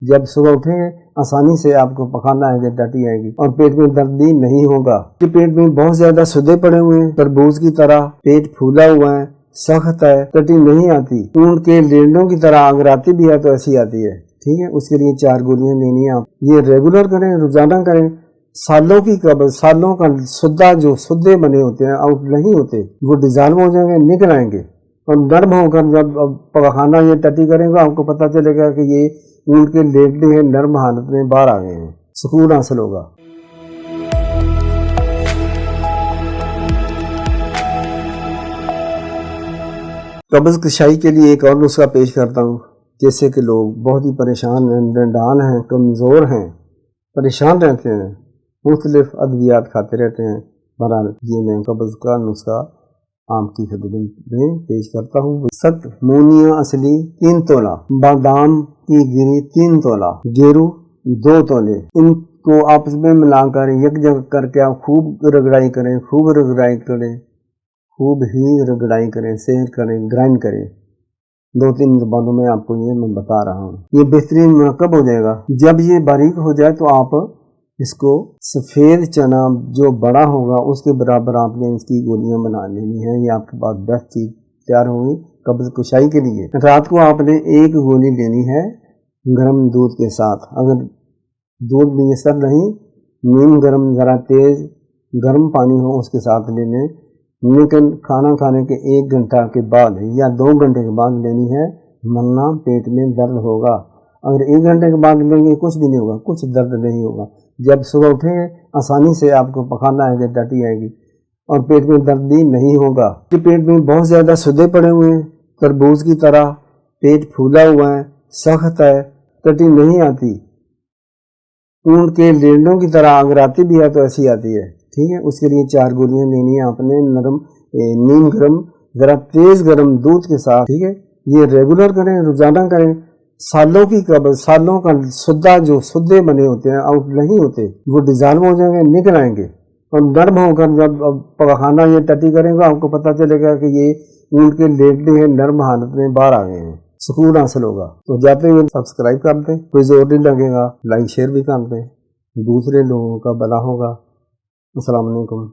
जब सुबह उठेंगे आसानी से आपको पखाना आएगा, टटी आएगी और पेट में दर्द भी नहीं होगा। कि पेट में बहुत ज्यादा सुदे पड़े हुए हैं, तरबूज की तरह पेट फूला हुआ है, सख्त है, टटी नहीं आती, ऊंट के लेंडों की तरह अगर आती भी है तो ऐसी आती है। ठीक है, उसके लिए 4 गोलियां लेनी है आप। ये रेगुलर करें, रोजाना करें। सालों की कब्ज, सालों का सुद्दा जो सुद्दे बने होते हैं आउट नहीं होते, वो डिजॉल्व हो जाएंगे, निकल आएंगे और नर्म होकर जब पखाना ये टटी करेगा आपको पता चलेगा कि ये ऊंट के लेटने हैं, नर्म हालत में बाहर आ गए हैं, सुकून हासिल होगा। कब्ज कशाई के लिए एक और नुस्खा पेश करता हूँ। जैसे कि लोग बहुत ही परेशान हैं, डंडान हैं, कमज़ोर हैं, परेशान रहते हैं, मुख्तलिफ अद्वियात खाते रहते हैं। बहरहाल ये मैं कब्ज का नुस्खा आपकी खिदमत में पेश करता हूँ। सख्त मूनिया असली 3 तोला, बादाम की गिरी 3 तोला, गेरू 2 तोले, इनको आपस में मिलाकर एक जगह करके आप खूब रगड़ाई करें, खूब रगड़ाई करें, खूब ही रगड़ाई करें, सेहर करें, ग्राइंड करें। 2-3 ज़बानों में आपको ये मैं बता रहा हूँ। ये बेहतरीन मुरक्कब हो जाएगा। जब ये बारीक हो जाए तो आप इसको सफ़ेद चना जो बड़ा होगा उसके बराबर आपने इसकी गोलियां बना लेनी है। ये आपके पास बेस्ट चीज़ तैयार होगी कब्ज़ कुशाई के लिए। रात को आपने 1 गोली लेनी है गर्म दूध के साथ। अगर दूध मुयसर नहीं, नीम गर्म ज़रा तेज़ गर्म पानी हो उसके साथ ले लें, लेकिन खाना खाने के 1 घंटा के बाद या 2 घंटे के बाद लेनी है, वरना पेट में दर्द होगा। अगर 1 घंटे के बाद लेंगे कुछ भी नहीं होगा, कुछ दर्द नहीं होगा। जब सुबह उठेंगे आसानी से आपको पखाना आएगा, टटी आएगी और पेट में दर्द भी नहीं होगा। कि पेट में बहुत ज़्यादा सुदे पड़े हुए हैं, तरबूज की तरह पेट फूला हुआ है, सख्त है, टटी नहीं आती, ऊंट के लेंडों की तरह अगर आती भी है तो ऐसी आती है। ठीक है, उसके लिए 4 गोलियां लेनी है आपने नरम नीम गर्म ज़रा तेज़ गर्म दूध के साथ। ठीक है, ये रेगुलर करें, रोज़ाना करें। सालों की कब्ज, सालों का सुद्दा जो सुद्दे बने होते हैं आउट नहीं होते, वो डिजॉल्व हो जाएंगे, निकल आएंगे और नर्म होकर जब पखाना ये टटी करेगा आपको पता चलेगा कि ये ऊंट के लेटने हैं, नर्म हालत में बाहर आ गए हैं, सुकून हासिल होगा। तो जाते हुए सब्सक्राइब कर दें, कोई जोर नहीं लगेगा, लाइक शेयर भी कर दें, दूसरे लोगों का भला होगा। अस्सलाम वालेकुम।